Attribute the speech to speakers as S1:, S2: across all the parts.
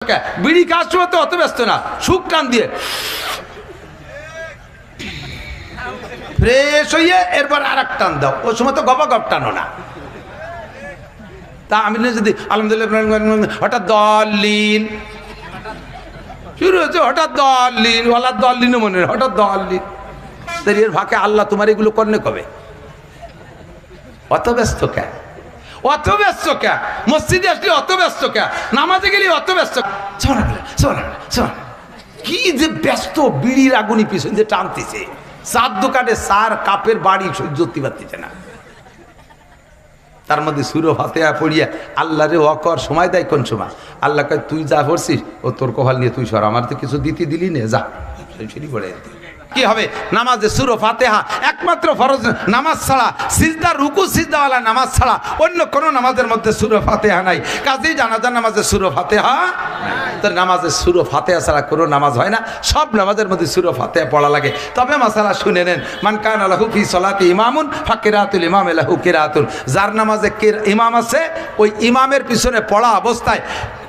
S1: কে? বিড়ি খাওয়ার সময় তো অত ব্যস্ত না, সুখ টান দিয়ে ফ্রেশ হইয়ে এরপর আর এক টান দাও, ওই সময় তো গপা গপ টানো না। তা আমি যদি আলহামদুলিল্লাহ হঠাৎ দলিন শুরু হচ্ছে, হঠাৎ দলিন ওলা দলিনও মনে হয় হঠাৎ দলিন, এর ভাকে আল্লাহ তোমার এগুলো করলে কবে? অত ব্যস্ত কে? অত ব্যস্ত কে? মসজিদে আসলে অত ব্যস্ত কে? নামাজে গেলে অত ব্যস্ত? কি যে ব্যস্ত, বিড়ির আগুনি পিছন যে টানতেছে, চার দোকানে চার কাপের বাড়ি সহ্য করতে পারতেছে না। তার মধ্যে সুরো ফাতিহা পড়িয়া আল্লাহরে অকর সময় দেয় কোন সময়? আল্লাহ কয় তুই যা করছিস ও তোর কপাল নিয়ে তুই সর, আমার তো কিছু দিতে দিলি নে, যা সেটি পড়ে কি হবে? নামাজে সূরা ফাতিহা একমাত্র ফরজ নামাজ ছাড়া, সিজদা রুকু সিজদাওয়ালা নামাজ ছাড়া অন্য কোন নামাজের মধ্যে সূরা ফাতিহা নাই। কাজেই জানাজার নামাজে সূরা ফাতিহা তো নামাজে সূরা ফাতিহা ছাড়া কোনো নামাজ হয় না, সব নামাজের মধ্যে সূরা ফাতিহা পড়া লাগে। তবে মাসালা শুনে নেন, মান কানা লাহু ফি সলাতি ইমামুন ফাকিরাতুল ইমাম লাহু কিরাতুন, যার নামাজে ইমাম আছে ওই ইমামের পিছনে পড়া অবস্থায়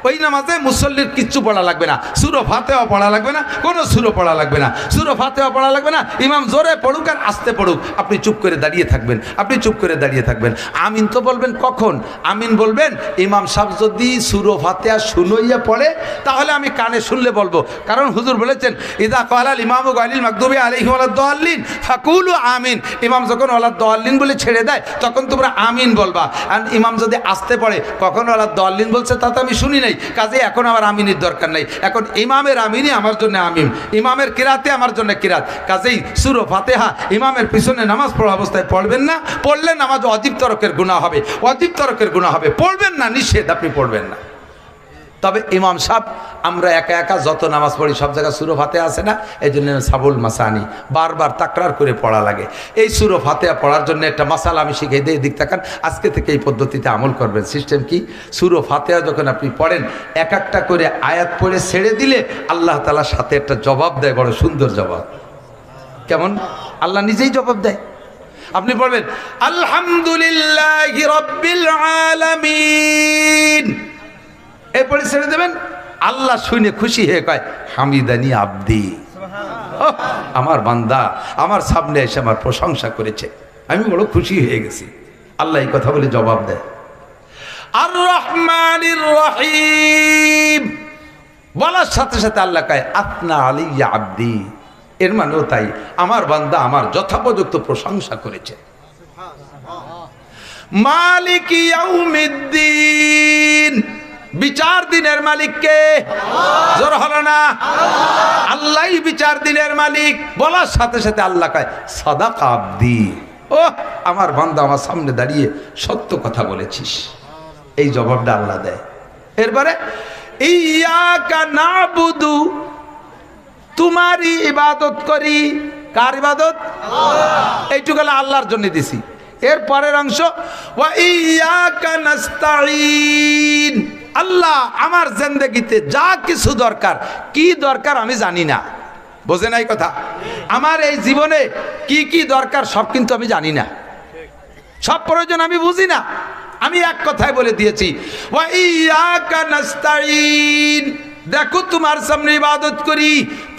S1: ওই নামাজে মুসল্লির কিচ্ছু পড়া লাগবে না, সূরা ফাতিহা পড়া লাগবে না, কোনো সূরা পড়া লাগবে না, সূরা ফাতিহা পড়া লাগবে না। ইমাম জোরে পড়ুক আর আস্তে পড়ুক, আপনি চুপ করে দাঁড়িয়ে থাকবেন, আপনি চুপ করে দাঁড়িয়ে থাকবেন। আমিন তো বলবেন কখন? আমিন বলবেন ইমাম সাহেব যদি সূরা ফাতিহা শুনাইয়া পড়ে তাহলে আমি কানে শুনলে বলবো, কারণ হুজুর বলেছেন ইদা ক্বালাল ইমামু গায়রিল মাগদুবি আলাইহিম ওয়ালাদ-দাল্লিন ফাকুলু আমিন। ইমাম যখন ওয়ালাদ-দাল্লিন বলে ছেড়ে দেয় তখন তোমরা আমিন বলবা। আর ইমাম যদি আস্তে পড়ে কখন ওয়ালাদ-দাল্লিন বলছে তা তো আমি শুনি নাই, কাজে এখন আমার আমিনের দরকার নাই। এখন ইমামের আমিনই আমার জন্য আমিন, ইমামের কিরাতে আমার জন্য কিরাত। কাজেই সূরা ফাতিহা ইমামের পিছনে নামাজ পড়া অবস্থায় পড়বেন না, পড়লে নামাজ অজীব তরকের গুনাহ হবে, অজীব তরকের গুনাহ হবে। পড়বেন না, নিষেধ, আপনি পড়বেন না। তবে ইমাম সাহেব আমরা একা একা যত নামাজ পড়ি সব জায়গায় সূরা ফাতিহা আছে না, এই জন্য সাবুল মাসানি বারবার তাকরার করে পড়া লাগে। এই সূরা ফাতিহা পড়ার জন্য একটা মাসালা আমি শিখিয়ে দিই, দিক তাকান, আজকে থেকে এই পদ্ধতিতে আমল করবেন। সিস্টেম কি? সূরা ফাতিহা যখন আপনি পড়েন এক একটা করে আয়াত পড়ে ছেড়ে দিলে আল্লাহ তাআলার সাথে একটা জবাব দেয়, বড় সুন্দর জবাব। কেমন? আল্লাহ নিজেই জবাব দেয়। আপনি পড়বেন আলহামদুলিল্লাহি রাব্বিল আলামিন, এরপরে ছেড়ে দেবেন, আল্লাহ শুনে খুশি হয়ে কয় হামিদানি আব্দি, আমার বান্দা আমার সামনে এসে আমার প্রশংসা করেছে, আমি বড় খুশি হয়ে গেছি। আল্লাহ এই কথা বলে জবাব দেয়। আর রহমানির রহিম বলার সাথে সাথে আল্লাহ কয় আতনা আলাইয়া আব্দি, এর মানেও তাই, আমার বান্দা আমার যথাপযুক্ত প্রশংসা করেছে। মালিক ইয়াউমিদ্দিন, বিচার দিনের মালিক কে? জোর হলো না? আল্লাহই বিচার দিনের মালিক। বলার সাথে সাথে আল্লাহ কয় সাদাকা আব্দি, ও আমার বান্দা আমার সামনে দাঁড়িয়ে সত্য কথা বলেছিস, এই জবাবটা আল্লাহ দেয়। এরপরে ইয়াকা নাবুদু, তোমারই ইবাদত করি। কার ইবাদত? এইটুকু আল্লাহর জন্য দিছি। এর পরের অংশ ওয়া ইয়াকা নাস্তাঈন, আল্লাহ আমার জিন্দেগিতে যা কিছু দরকার, কি দরকার আমি জানি না, বোঝে নাই কথা? আমার এই জীবনে কি কি দরকার সব কিন্তু আমি জানি না, সব প্রয়োজন আমি বুঝি না। আমি এক কথায় বলে দিয়েছি ওয়া ইয়াকা নাস্তাঈন, দেখো তোমার সামনে ইবাদত করি,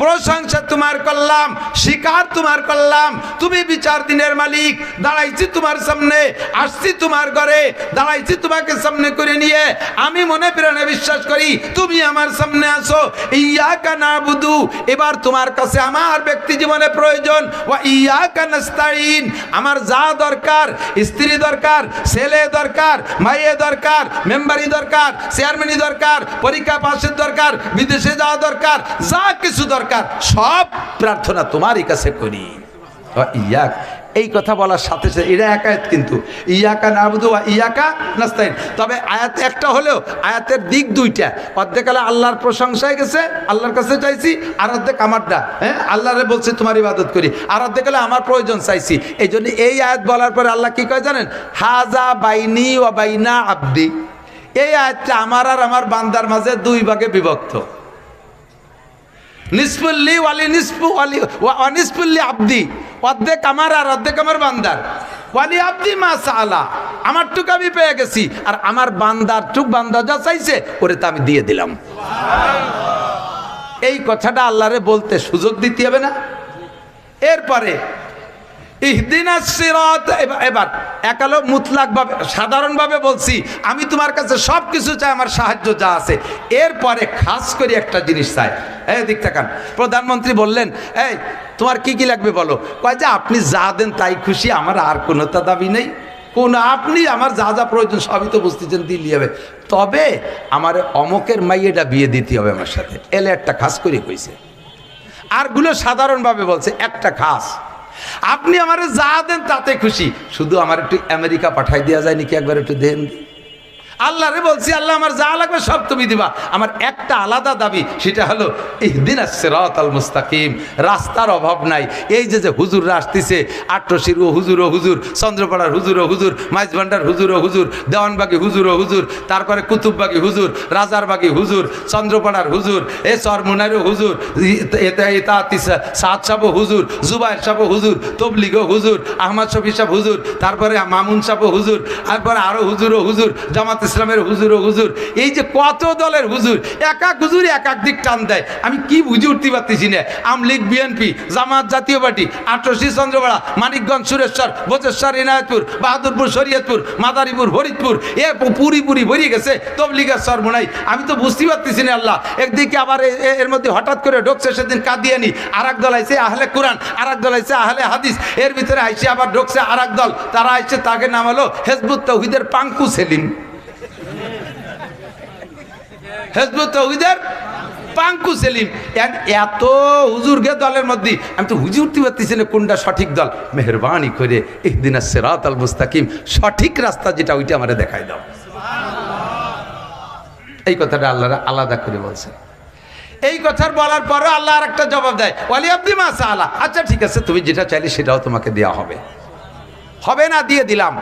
S1: প্রশংসা তোমার করলাম, স্বীকার তোমার করলাম, তুমি বিচার দিনের মালিক। দাঁড়াইছি তোমার সামনে, আসছি তোমার ঘরে, দাঁড়াইছি তোমাকে সামনে করে নিয়ে, আমি মনে প্রাণে বিশ্বাস করি তুমি আমার সামনে আসো। ইয়াকা নাবুদু, এবার তোমার কাছে আমার ব্যক্তি জীবনে প্রয়োজন। ওয়া ইয়াকা নাস্তাঈন, আমার যা দরকার, স্ত্রী দরকার, ছেলে দরকার, মাইয়ে দরকার, মেম্বারি দরকার, চেয়ারম্যানই দরকার, পরীক্ষা পাশের দরকার, বিদেশে যাওয়া দরকার, যা কিছু দরকার সব প্রার্থনা তোমারই কাছে করি। ইয়াক, এই কথা বলার সাথে সাথে এটা এক আয়াত, কিন্তু ইয়াকা নাবুদু ওয়া ইয়াকা নাস্তাঈন। তবে আয়াত একটা হলেও আয়াতের দিক দুইটা, অর্ধেক হলে আল্লাহর প্রশংসায় গেছে, আল্লাহর কাছে চাইছি, আর অর্ধেক আমারটা, হ্যাঁ আল্লাহরে বলছে তোমার ইবাদত করি, আর অর্ধেক হলে আমার প্রয়োজন চাইছি। এই জন্য এই আয়াত বলার পরে আল্লাহ কি কয় জানেন? হাজা বাইনি ওয়া বাইনা আব্দি, এই আয়াতটা আমার আর আমার বান্দার মাঝে দুই ভাগে বিভক্ত। নিসফুল্লি ওয়ালি নিসফু ওয়ালি ওয়া নিসফুল্লি আব্দি, অর্ধেক আমার আর অর্ধেক আমার বান্দার। ওয়ালি আব্দি মা সাআলা, আমার টুক আমি পেয়ে গেছি, আর আমার বান্দার টুক বান্দা যা চাইছে ওরে তা আমি দিয়ে দিলাম। এই কথাটা আল্লাহরে বলতে সুযোগ দিতে হবে না? এরপরে ইহদিনাস সিরাত, এবার একালো মুতলাক ভাবে সাধারণভাবে বলছি আমি তোমার কাছে সব কিছু চাই, আমার সাহায্য যা আছে। এরপরে খাস করে একটা জিনিস চাই। এই দিক তাকান, প্রধানমন্ত্রী বললেন এই তোমার কি কি লাগবে বলো। কয় যে আপনি যা দেন তাই খুশি, আমার আর কোনো দাবি নেই, কোন আপনি আমার যা যা প্রয়োজন সবই তো বুঝতেছেন দিলি হবে, তবে আমার অমকের মাইয়েটা বিয়ে দিতে হবে আমার সাথে। এলে একটা খাস করে কইছে, আরগুলো সাধারণভাবে বলছে, একটা খাস আপনি আমার যা দেন তাতে খুশি, শুধু আমার একটু আমেরিকা পাঠাই দেওয়া যায় নাকি, একবার একটু দেন। আল্লাহরে বলছি আল্লাহ আমার যা লাগবে সব তুমি দিবা, আমার একটা আলাদা দাবি, সেটা হলো ইহদিনাস সিরাতাল মুস্তাকিম, রাস্তার অভাব নাই। এই যে হুজুররা আসতেছে, আট্টশির ও হুজুর, চন্দ্রপাড়ার হুজুর, মাইজভান্ডার হুজুর, দেওয়ানবাগি হুজুর, তারপরে কুতুববাগি হুজুর, রাজারবাগি হুজুর, চন্দ্রপাড়ার হুজুর, এ চরমুনারও হুজুর, সাদ সাহ হুজুর, জুবাইর সাহ হুজুর, তবলিগ হুজুর, আহমদ শফি সাহ হুজুর, তারপরে মামুন সাহ হুজুর, তারপরে আরো হুজুর, জামাত ইসলামের হুজুর, এই যে কত দলের হুজুর, এক এক হুজুর এক এক দিক টান দেয়। আমি কি বুঝে উঠতে পারতেছি না। আমলিগ, বিএনপি, জামাত, জাতীয় পার্টি, আটরশি, চন্দ্রপাড়া, মানিকগঞ্জ, সুরেশ্বর, বচেশ্বর, ইনায়তপুর, বাহাদুরপুর, শরীয়তপুর, মাদারীপুর, ফরিদপুর, এ পুরি ভরিয়ে গেছে তবলিগের সরমুনাই। আমি তো বুঝতে পারতেছি না আল্লাহ। একদিকে আবার এর মধ্যে হঠাৎ করে ঢুকছে সেদিন কাদিয়ানি, আর এক দল আইছে আহলে কোরআন, আর এক দল আইছে আহলে হাদিস, এর ভিতরে আইসে আবার ঢুকছে আর এক দল, তারা আইসে, তাকে নাম হলো হেজবুত তৌহিদের পাঙ্কু সেলিম। হেজবুত তৌহিদের পাঙ্কু সেলিম, এত হুজুরকে দলের মধ্যে আমি তো বুঝে উঠতে পারতেছি না কোনটা সঠিক দল। মেহরবানি করে ইহদিনাস সিরাতাল মুস্তাকিম, সঠিক রাস্তা যেটা ওইটা আমারে দেখাই দাও। এই কথাটা আল্লাহ আলাদা করে বলছে। এই কথার বলার পরে আল্লাহ আর একটা জবাব দেয়, ওয়ালি আব্দি মা সাআলা, আচ্ছা ঠিক আছে তুমি যেটা চাইলে সেটাও তোমাকে দেওয়া হবে না, দিয়ে দিলাম।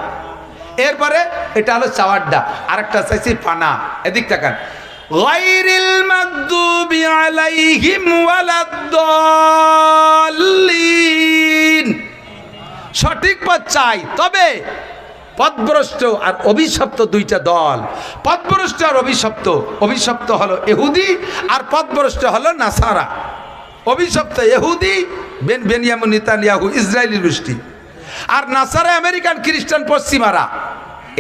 S1: এরপরে এটা হলো চাওয়ারডা, আরেকটা চাইছি পানা। এদিক তাকান, গায়রিল মাগদুবি আলাইহিম ওয়ালাদ-দাল্লিন, সঠিক পথ চাই, তবে পথভ্রষ্ট আর অভিশপ্ত দুইটা দল, পথভ্রষ্ট আর অভিশপ্ত হলো ইহুদি, আর পথভ্রষ্ট হলো নাসারা। অভিশপ্ত ইহুদি বেনিয়ামিন নেতানিয়াহু, ইসরায়েলি গোষ্ঠী, আর নাসারা আমেরিকান খ্রিস্টান পশ্চিমারা।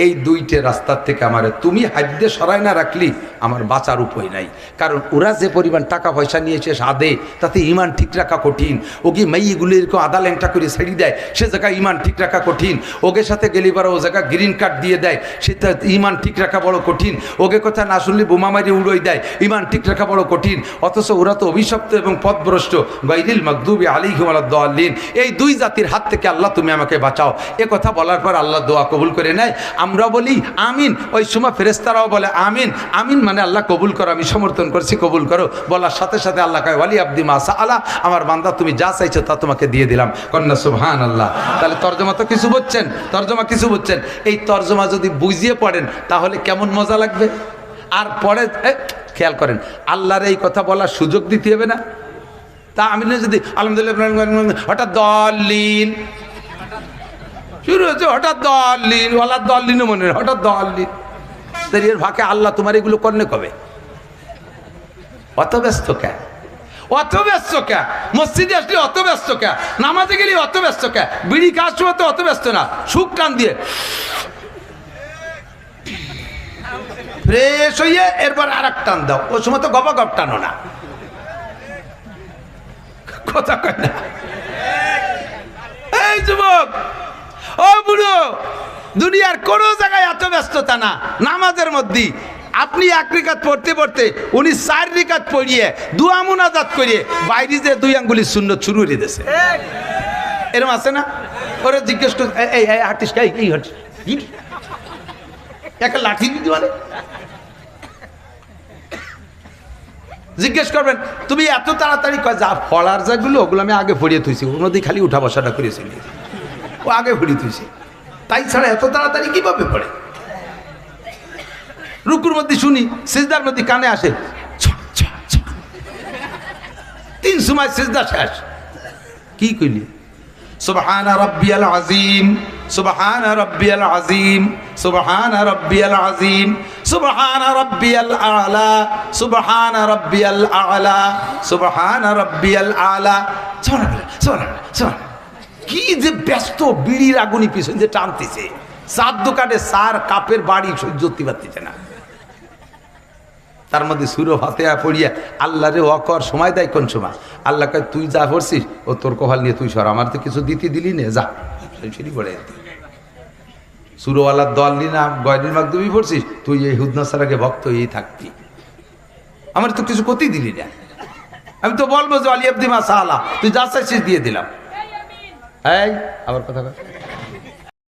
S1: এই দুইটা রাস্তার থেকে আমার তুমি হাদ্যে সরাই না রাখলি আমার বাঁচার উপায় নাই। কারণ ওরা যে পরিমাণ টাকা পয়সা নিয়েছে সাদে, তাতে ইমান ঠিক রাখা কঠিন। ওকে মেয়েগুলো এরকম আদা ল্যাংটা করে ছেড়ে দেয়, সে জায়গায় ইমান ঠিক রাখা কঠিন। ওকে সাথে গেলি পরে ও জায়গায় গ্রিন কার্ড দিয়ে দেয়, সেটা ইমান ঠিক রাখা বড় কঠিন। ওকে কথা না শুনলে বোমা মারি উড়োই দেয়, ইমান ঠিক রাখা বড় কঠিন। অথচ ওরা তো অভিশপ্ত এবং পথভ্রষ্ট। গায়রিল মাগদুবি আলাইহিম ওয়ালাদ-দাল্লিন, এই দুই জাতির হাত থেকে আল্লাহ তুমি আমাকে বাঁচাও। এ কথা বলার পর আল্লাহ দোয়া কবুল করে নেয়। আমরা বলি আমিন, ওই সময় ফেরেশতারাও বলে আমিন। আমিন মানে আল্লাহ কবুল করো, আমি সমর্থন করছি, কবুল করো। বলার সাথে সাথে আল্লাহ কয়, ওয়ালি আব্দি মা সাআলা, আমার বান্দা তুমি যা চাইছো তা তোমাকে দিয়ে দিলাম। কন্যা সুবহানাল্লাহ। তাহলে তরজমা তো কিছু বুঝছেন। এই তরজমা যদি বুঝিয়ে পড়েন তাহলে কেমন মজা লাগবে। আর পরে খেয়াল করেন, আল্লাহর এই কথা বলার সুযোগ দিতে হবে না। তা আমি যদি আলহামদুলিল্লাহ হঠাৎ দলিন শুরু হচ্ছে, হঠাৎ দলিন, ওয়ালাদ দলিনও মনে হয়, হঠাৎ দলিন, এর ভাগে আল্লাহ তোমার এগুলো করলে কবে? অত ব্যস্ত কে? মসজিদে আসলে অত ব্যস্ত কে? নামাজে গেলে অত ব্যস্ত কে? বিড়ি খাওয়ার সময় তো অত ব্যস্ত না, সুখ টান দিয়ে ফ্রেশ হইয়ে এরপর আর এক টান দাও। ওই সময় তো গপ টানো না, কথা কয় না। এই যুবক, ও বুড়ো, দুনিয়ার কোন জায়গায় এত ব্যস্ততা না। নামাজের মধ্যে আপনি এক রিকাত পড়তে উনি 4 রিকাত পড়িয়ে দুয়া মুনাজাত করিয়ে বাইরে যে 2 আঙ্গুলি সুন্নত শুরু করে দিয়েছে। এরকম আছে না? ওরা জিজ্ঞেস করে, এই আর্টিস্ট এই একটা লাঠি দিতে মানে জিজ্ঞেস করবেন তুমি এত তাড়াতাড়ি যা পড়ার যাগুলো ওগুলো আমি আগে পড়িয়ে থুইছি, ওর মধ্যে খালি উঠা বসাটা করেছি, ও আগে পড়িয়ে থুইছি। তাই ছাড়া এত তাড়াতাড়ি কিভাবে পড়ে? রুকুর মধ্যে শুনি, সিজদার মধ্যে কানে আসে 3 সময় সিজদা শেষ। কি কইলি? সুবহানা রাব্বিয়াল আযীম, সুবহানা রাব্বিয়াল আযীম, সুবহানা রাব্বিয়াল আযীম, সুবহান রাব্বিয়াল আলা, সুবহান রাব্বিয়াল আলা, সুবহান রাব্বিয়াল আলা। সুবহানাল্লাহ, সুবহানাল্লাহ, সুবহানাল্লাহ। কি যে ব্যস্ত, বিড়ির আগুনি পিছন যে টানতেছে, চার দোকানে চার কাপের বাড়ি সহ্য করতে পারতেছে না। তার মধ্যে সূরা ফাতিহা পড়িয়া আল্লাহরে অকর সময় দেয় কোন সময়? আল্লাহ কয় তুই যা করছিস ও তোর কপাল নিয়ে তুই সর, আমার তো কিছু দিতে দিলি না, যা সেটি পড়ে। সুরওয়ালার দল নি না গয়নির মাকদুমি পড়ছিস, তুই এই হুদনা সারাকে ভক্ত এই থাকবি, আমার তো কিছু করতেই দিলি না। আমি তো বলবো যে আলী আব্দি মাসা আলা, তুই যা চাইছিস দিয়ে দিলাম। এই আবার কথা